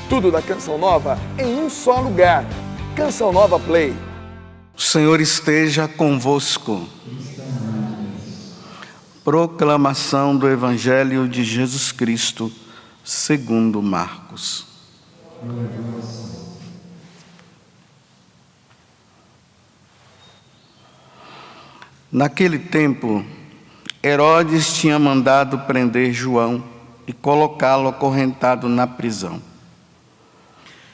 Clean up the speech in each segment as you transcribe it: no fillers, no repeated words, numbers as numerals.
Tudo da Canção Nova em um só lugar. Canção Nova Play. O Senhor esteja convosco. Proclamação do Evangelho de Jesus Cristo, segundo Marcos. Naquele tempo, Herodes tinha mandado prender João e colocá-lo acorrentado na prisão.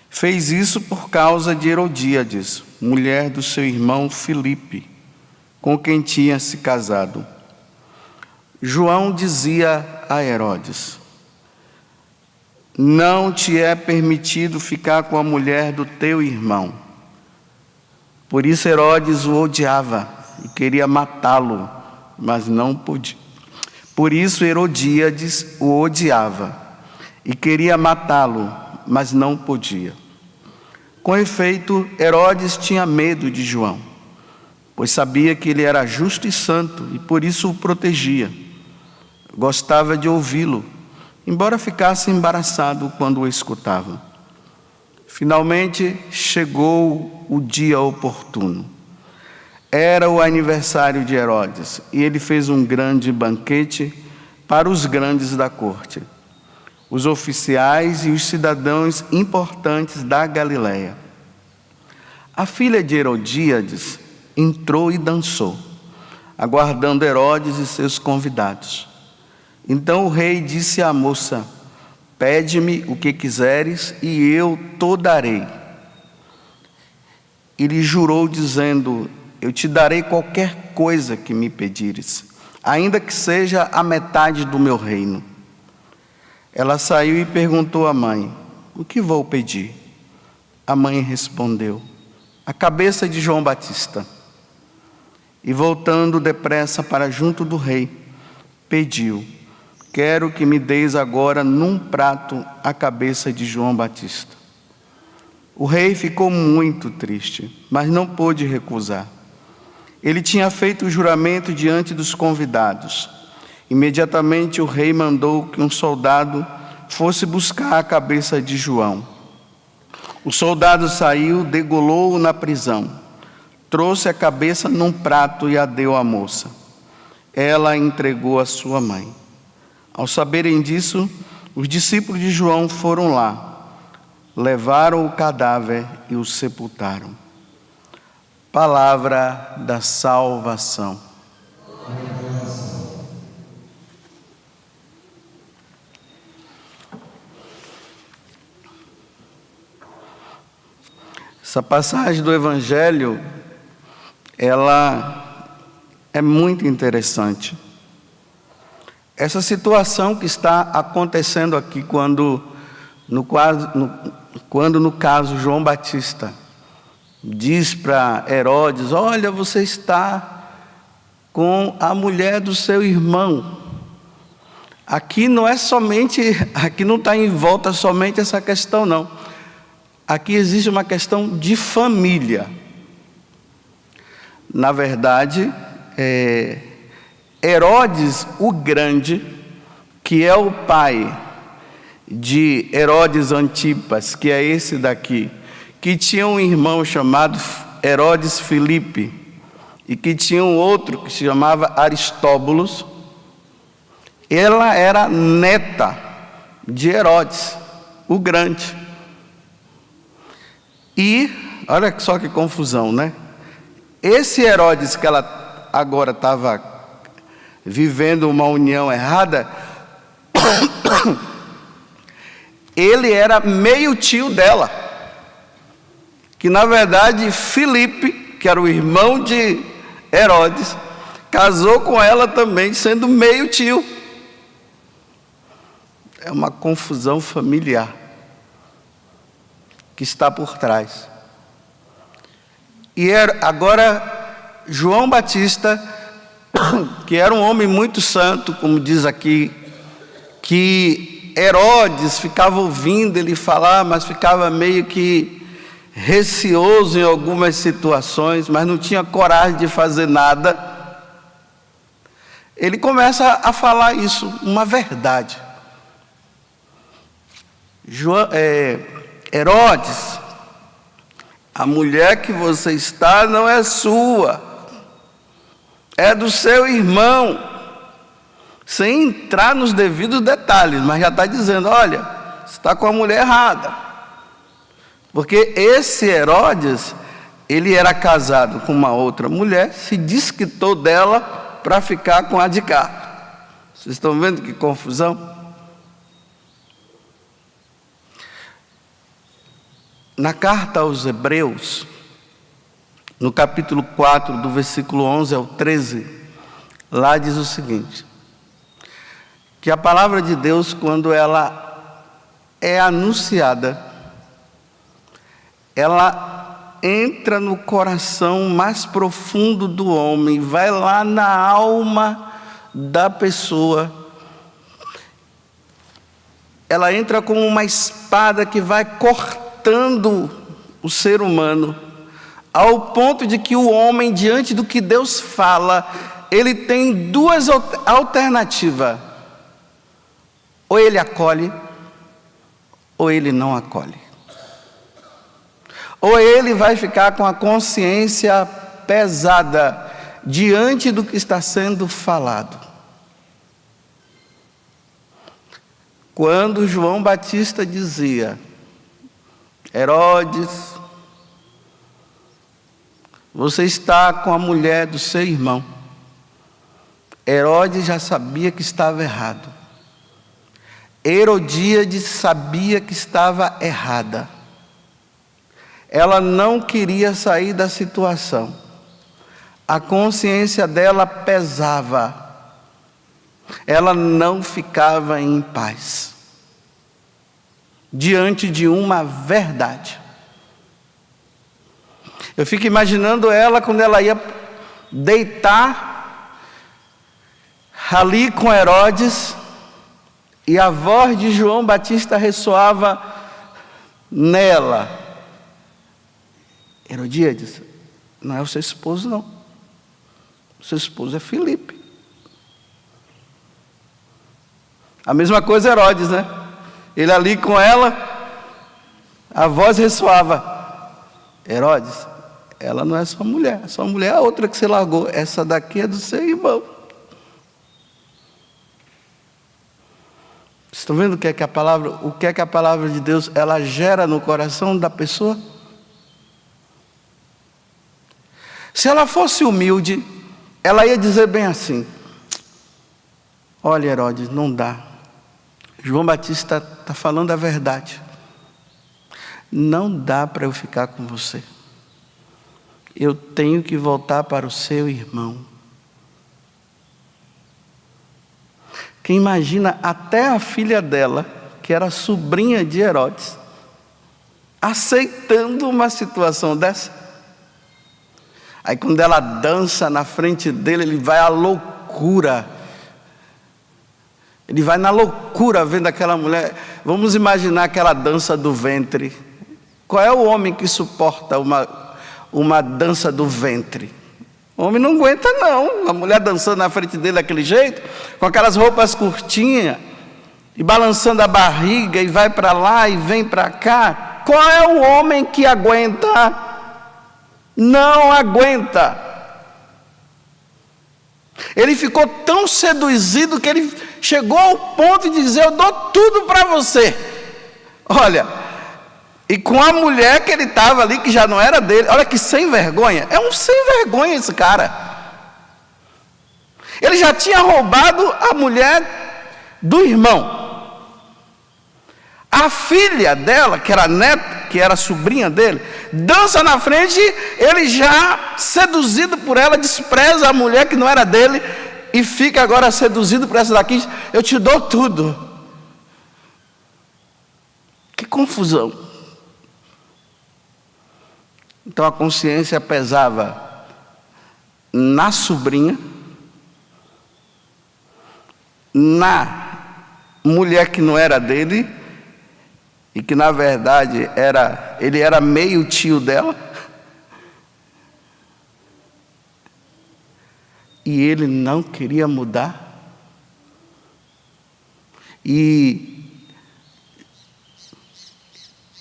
Fez isso por causa de Herodíades, mulher do seu irmão Filipe, com quem tinha se casado. João dizia a Herodes: não te é permitido ficar com a mulher do teu irmão. Por isso Herodes o odiava e queria matá-lo, mas não podia. Por isso Herodíades o odiava e queria matá-lo, mas não podia. Com efeito, Herodes tinha medo de João, pois sabia que ele era justo e santo e por isso o protegia. Gostava de ouvi-lo, embora ficasse embaraçado quando o escutava. Finalmente chegou o dia oportuno. Era o aniversário de Herodes e ele fez um grande banquete para os grandes da corte, os oficiais e os cidadãos importantes da Galileia. A filha de Herodíades entrou e dançou, aguardando Herodes e seus convidados. Então o rei disse à moça: pede-me o que quiseres e eu te darei. E lhe jurou dizendo: eu te darei qualquer coisa que me pedires, ainda que seja a metade do meu reino. Ela saiu e perguntou à mãe: o que vou pedir? A mãe respondeu: a cabeça de João Batista. E voltando depressa para junto do rei, pediu: quero que me deis agora num prato a cabeça de João Batista. O rei ficou muito triste, mas não pôde recusar. Ele tinha feito o juramento diante dos convidados. Imediatamente o rei mandou que um soldado fosse buscar a cabeça de João. O soldado saiu, degolou-o na prisão, trouxe a cabeça num prato e a deu à moça. Ela a entregou à sua mãe. Ao saberem disso, os discípulos de João foram lá, levaram o cadáver e o sepultaram. Palavra da salvação. Essa passagem do Evangelho, ela é muito interessante. Essa situação que está acontecendo aqui quando no caso João Batista diz para Herodes: olha, você está com a mulher do seu irmão. Aqui não está em volta somente essa questão, não. Aqui existe uma questão de família. Na verdade, Herodes o Grande, que é o pai de Herodes Antipas, que é esse daqui, que tinha um irmão chamado Herodes Filipe, e que tinha um outro que se chamava Aristóbulos. Ela era neta de Herodes o Grande. E, olha só que confusão, né? Esse Herodes que ela agora estava vivendo uma união errada, ele era meio tio dela. Que na verdade Filipe, que era o irmão de Herodes, casou com ela também, sendo meio tio. É uma confusão familiar que está por trás. E agora João Batista, que era um homem muito santo, como diz aqui, que Herodes ficava ouvindo ele falar, mas ficava meio que receoso em algumas situações, mas não tinha coragem de fazer nada. Ele começa a falar isso, uma verdade. Herodes, a mulher que você está não é sua, é do seu irmão. Sem entrar nos devidos detalhes, mas já está dizendo, olha, você está com a mulher errada. Porque esse Herodes, ele era casado com uma outra mulher, se desquitou dela para ficar com a de cá. Vocês estão vendo que confusão? Na carta aos Hebreus, no capítulo 4, do versículo 11 ao 13, lá diz o seguinte: que a palavra de Deus, quando ela é anunciada, ela entra no coração mais profundo do homem, vai lá na alma da pessoa. Ela entra como uma espada que vai cortando o ser humano, ao ponto de que o homem, diante do que Deus fala, ele tem duas alternativas: ou ele acolhe, ou ele não acolhe. Ou ele vai ficar com a consciência pesada diante do que está sendo falado. Quando João Batista dizia: Herodes, você está com a mulher do seu irmão, Herodes já sabia que estava errado. Herodíade sabia que estava errada. Ela não queria sair da situação. A consciência dela pesava. Ela não ficava em paz diante de uma verdade. Eu fico imaginando ela quando ela ia deitar ali com Herodes, e a voz de João Batista ressoava nela: Herodíades, não é o seu esposo não. O seu esposo é Filipe. A mesma coisa Herodes, né? Ele ali com ela, a voz ressoava: Herodes, ela não é sua mulher é a outra que você largou. Essa daqui é do seu irmão. Estão vendo o que é que a palavra de Deus ela gera no coração da pessoa? Se ela fosse humilde, ela ia dizer bem assim: olha, Herodes, não dá. João Batista está falando a verdade. Não dá para eu ficar com você. Eu tenho que voltar para o seu irmão. Quem imagina até a filha dela, que era sobrinha de Herodes, aceitando uma situação dessa? Aí quando ela dança na frente dele, ele vai à loucura. Ele vai na loucura vendo aquela mulher. Vamos imaginar aquela dança do ventre. Qual é o homem que suporta uma dança do ventre? O homem não aguenta não. A mulher dançando na frente dele daquele jeito, com aquelas roupas curtinhas, e balançando a barriga, e vai para lá e vem para cá. Qual é o homem que aguenta? Não aguenta. Ele ficou tão seduzido que ele chegou ao ponto de dizer: eu dou tudo para você. Olha, e com a mulher que ele estava ali, que já não era dele. Olha que sem vergonha. É um sem vergonha esse cara. Ele já tinha roubado a mulher do irmão. A filha dela, que era neta, que era sobrinha dele, dança na frente. Ele já, seduzido por ela, despreza a mulher que não era dele e fica agora seduzido por essa daqui. Eu te dou tudo. Que confusão. Então a consciência pesava na sobrinha, na mulher que não era dele, e que na verdade ele era meio tio dela, e ele não queria mudar.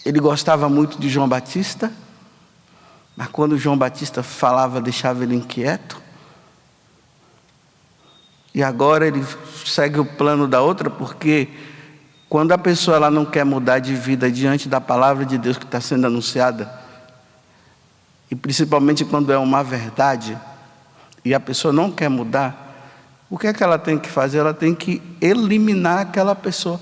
Ele gostava muito de João Batista, mas quando João Batista falava, deixava ele inquieto. E agora ele segue o plano da outra, porque quando a pessoa ela não quer mudar de vida diante da palavra de Deus que está sendo anunciada, e principalmente quando é uma verdade, e a pessoa não quer mudar, o que é que ela tem que fazer? Ela tem que eliminar aquela pessoa.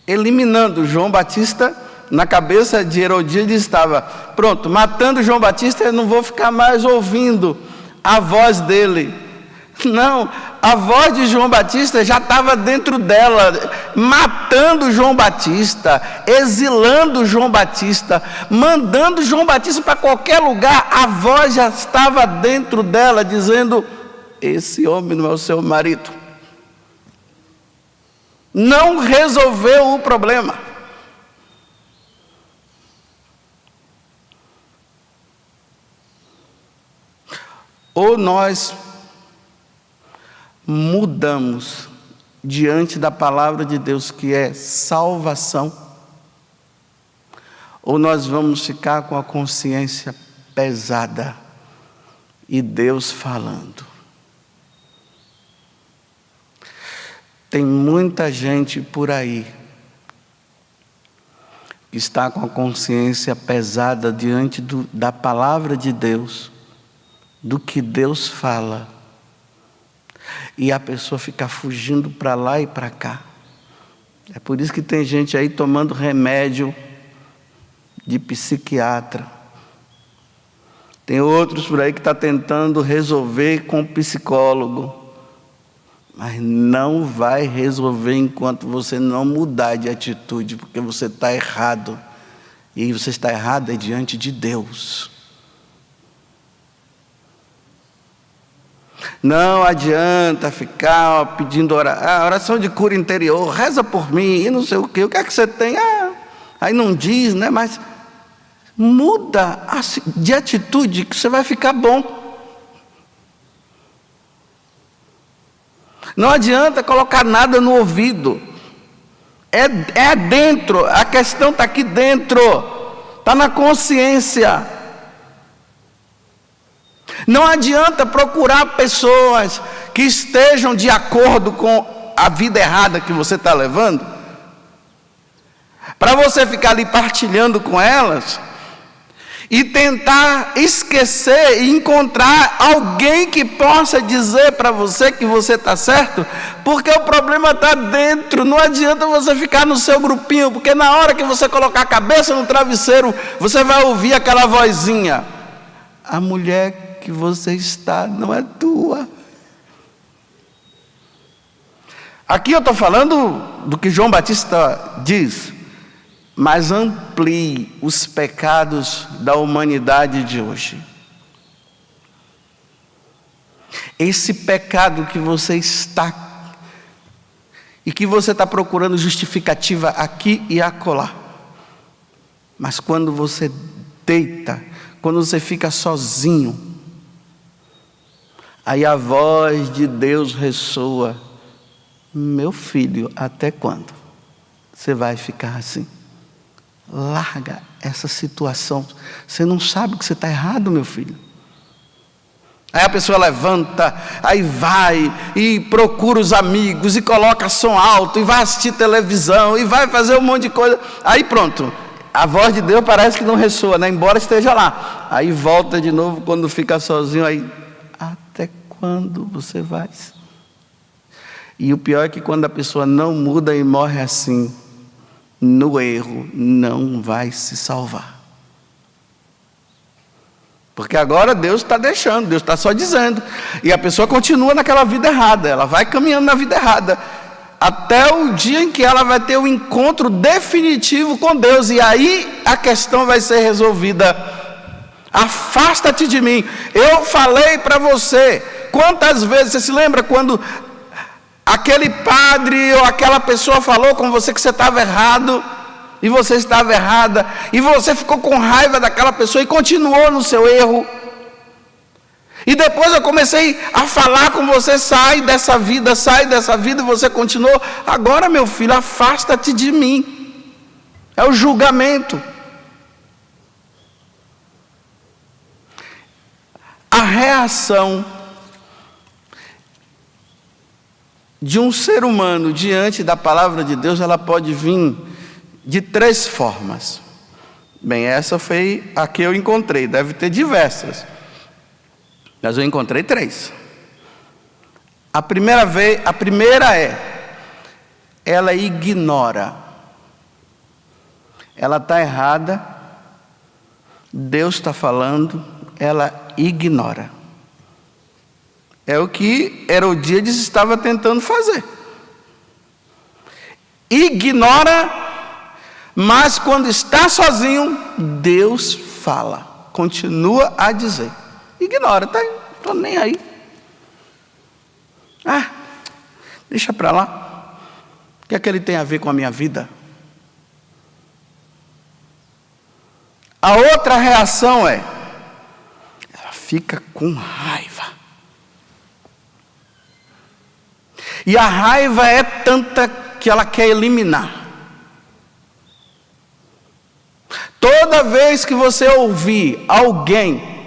Eliminando João Batista, na cabeça de Herodíades estava, pronto, matando João Batista, eu não vou ficar mais ouvindo a voz dele. Não, a voz de João Batista já estava dentro dela, matando João Batista, exilando João Batista, mandando João Batista para qualquer lugar. A voz já estava dentro dela, dizendo: esse homem não é o seu marido. Não resolveu o problema. Ou nós mudamos diante da palavra de Deus, que é salvação, ou nós vamos ficar com a consciência pesada e Deus falando. Tem muita gente por aí que está com a consciência pesada diante da palavra de Deus, do que Deus fala, e a pessoa fica fugindo para lá e para cá. É por isso que tem gente aí tomando remédio de psiquiatra. Tem outros por aí que está tentando resolver com psicólogo. Mas não vai resolver enquanto você não mudar de atitude, porque você está errado. E você está errado é diante de Deus. Não adianta ficar pedindo oração de cura interior, reza por mim e não sei o que é que você tem? Aí não diz, né? Mas muda de atitude que você vai ficar bom. Não adianta colocar nada no ouvido. É dentro, a questão está aqui dentro, está na consciência. Não adianta procurar pessoas que estejam de acordo com a vida errada que você está levando, para você ficar ali partilhando com elas, e tentar esquecer e encontrar alguém que possa dizer para você que você está certo, porque o problema está dentro. Não adianta você ficar no seu grupinho, porque na hora que você colocar a cabeça no travesseiro, você vai ouvir aquela vozinha: a mulher que você está não é tua. Aqui eu estou falando do que João Batista diz, mas amplie os pecados da humanidade de hoje. Esse pecado que você está, e que você está procurando justificativa aqui e acolá, mas quando você deita, quando você fica sozinho, aí a voz de Deus ressoa: meu filho, até quando você vai ficar assim? Larga essa situação. Você não sabe que você está errado, meu filho. Aí a pessoa levanta, aí vai e procura os amigos e coloca som alto e vai assistir televisão e vai fazer um monte de coisa. Aí pronto, a voz de Deus parece que não ressoa, né? Embora esteja lá. Aí volta de novo quando fica sozinho. Aí, até quando você vai? E o pior é que quando a pessoa não muda e morre assim, no erro, não vai se salvar. Porque agora Deus está deixando, Deus está só dizendo. E a pessoa continua naquela vida errada, ela vai caminhando na vida errada, até o dia em que ela vai ter o encontro definitivo com Deus. E aí a questão vai ser resolvida. Afasta-te de mim. Eu falei para você. Quantas vezes, você se lembra quando aquele padre ou aquela pessoa falou com você que você estava errado, e você estava errada, e você ficou com raiva daquela pessoa e continuou no seu erro, E depois eu comecei a falar com você, sai dessa vida, e você continuou. Agora, meu filho, afasta-te de mim. É o julgamento. A reação de um ser humano diante da palavra de Deus, ela pode vir de 3 formas. Bem, essa foi a que eu encontrei, deve ter diversas, mas eu encontrei 3. A primeira é, ela ignora. Ela está errada, Deus está falando, ela ignora. É o que Herodíades estava tentando fazer. Ignora, mas quando está sozinho, Deus fala, continua a dizer. Ignora, tá? Estou nem aí. Deixa para lá. O que é que ele tem a ver com a minha vida? A outra reação é, ela fica com raiva. E a raiva é tanta que ela quer eliminar. Toda vez que você ouvir alguém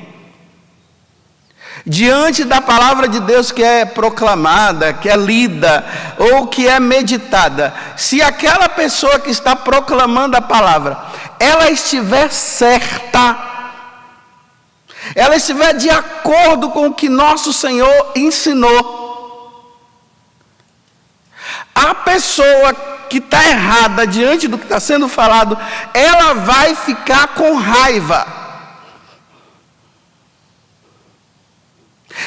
diante da palavra de Deus que é proclamada, que é lida, ou que é meditada, se aquela pessoa que está proclamando a palavra, ela estiver certa, ela estiver de acordo com o que nosso Senhor ensinou, a pessoa que está errada diante do que está sendo falado, ela vai ficar com raiva.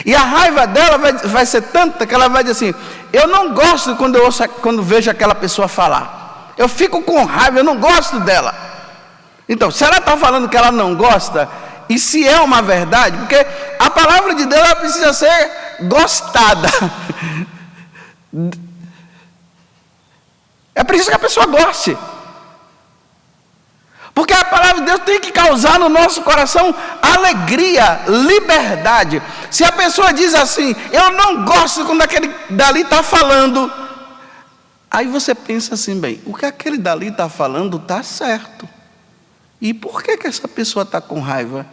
E a raiva dela vai ser tanta que ela vai dizer assim, eu não gosto quando vejo aquela pessoa falar. Eu fico com raiva, eu não gosto dela. Então, se ela está falando que ela não gosta, e se é uma verdade, porque a palavra de Deus ela precisa ser gostada. É preciso que a pessoa goste. Porque a palavra de Deus tem que causar no nosso coração alegria, liberdade. Se a pessoa diz assim, eu não gosto quando aquele dali está falando. Aí você pensa assim, bem, o que aquele dali está falando está certo. E por que essa pessoa está com raiva?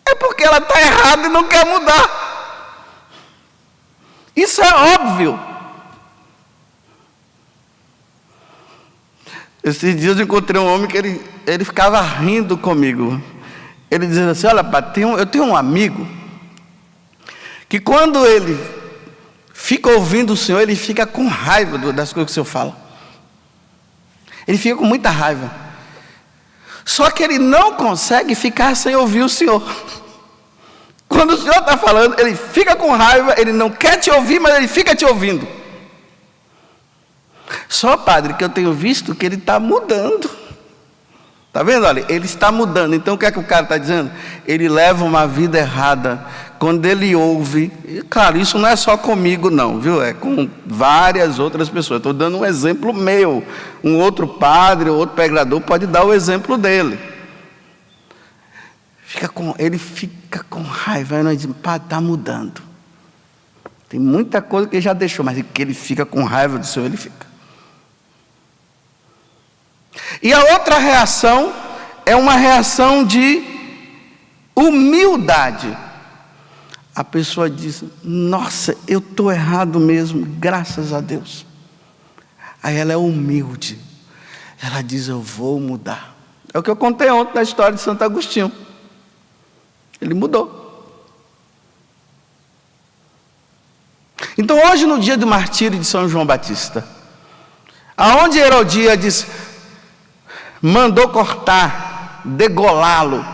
É porque ela está errada e não quer mudar. Isso é óbvio. Esses dias eu encontrei um homem que ele ficava rindo comigo. Ele dizia assim, olha, eu tenho um amigo que quando ele fica ouvindo o Senhor, ele fica com raiva das coisas que o Senhor fala. Ele fica com muita raiva. Só que ele não consegue ficar sem ouvir o Senhor. Quando o Senhor está falando, ele fica com raiva, ele não quer te ouvir, mas ele fica te ouvindo. Só, padre, que eu tenho visto que ele está mudando. Está vendo? Olha, ele está mudando. Então o que é que o cara está dizendo? Ele leva uma vida errada. Quando ele ouve, e, claro, isso não é só comigo não, viu? É com várias outras pessoas. Estou dando um exemplo meu. Um outro padre, outro pregador pode dar o exemplo dele. Ele fica com raiva. Aí nós dizemos, padre, está mudando. Tem muita coisa que ele já deixou, mas que ele fica com raiva do Senhor, ele fica. E a outra reação é uma reação de humildade. A pessoa diz, nossa, eu estou errado mesmo, graças a Deus. Aí ela é humilde. Ela diz, eu vou mudar. É o que eu contei ontem na história de Santo Agostinho. Ele mudou. Então hoje, no dia do martírio de São João Batista, aonde Herodíades mandou cortar, degolá-lo,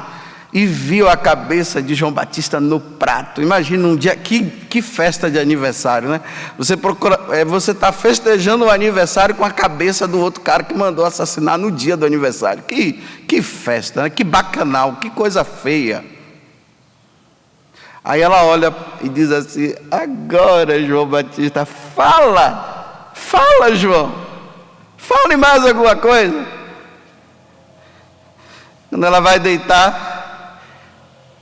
e viu a cabeça de João Batista no prato. Imagina um dia, que festa de aniversário, né? Você está festejando o aniversário com a cabeça do outro cara que mandou assassinar no dia do aniversário. Que festa, né? Que bacanal, que coisa feia. Aí ela olha e diz assim, agora, João Batista, fala, João, fale mais alguma coisa. Quando ela vai deitar,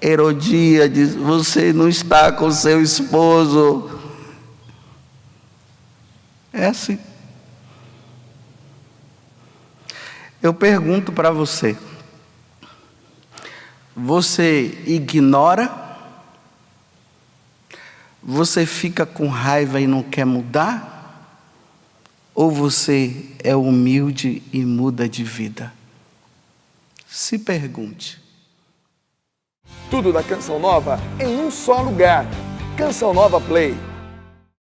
Herodíades, você não está com seu esposo. É assim. Eu pergunto para você, você ignora? Você fica com raiva e não quer mudar? Ou você é humilde e muda de vida? Se pergunte. Tudo da Canção Nova em um só lugar. Canção Nova Play.